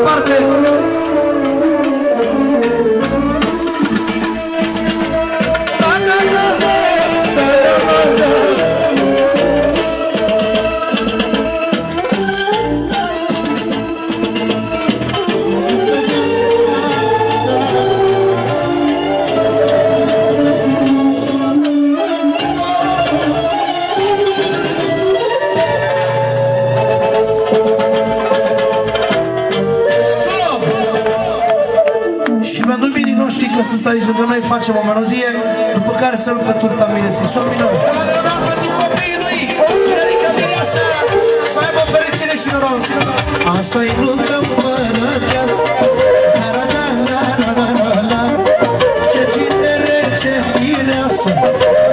departe. Sunt aici lângă noi, facem o melodie, după care să rupă turta mine, să-i somni noi. Pentru copiii lui, cine ridică bine seara, să aibă fericire și noroc. Asta-i luptă mănăteasă, la-la-la-la-la-la-la, ce cinere, ce mireasă,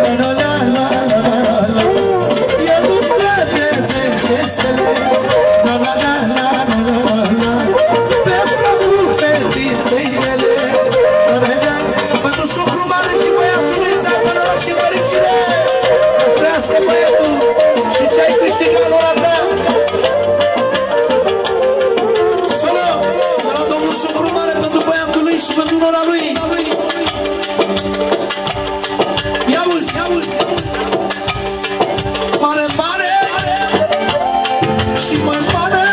la-la-la-la-la-la, e luptă de 10 stele, la-la-la-la-la-la, pe placul fetiței mele. Să băiatul și ce-ai câștigat ora ta. Să la domnul Sucru Mare pentru băiatul lui și pentru nora lui. Ia-uzi, ia-uzi. Mare, mare și mai mare,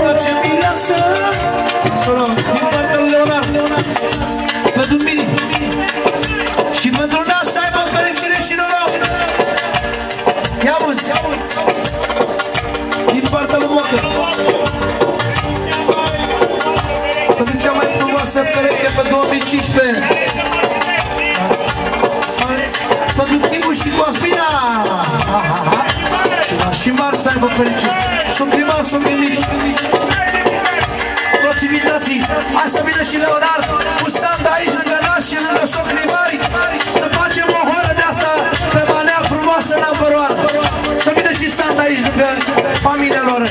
dar ce mireasă. Să luăm din partea lui Leonard, pentru mine și pentru nas să aibă fericire și noroc. Ia-uzi, ia-uzi. Din partea lui Mocă. Pentru cea mai frumoasă pereche pe 2015. Pentru Tibu și Cospina. Și mari să aibă fericire. Sunt primari, sunt mici. Toți invitații. Hai să vină și Leonard cu Sanda aici lângă nas și lângă socrii mari. Să facem o horă de asta pe manea frumoasă number one. Să vină și Sanda aici lângă familia lor.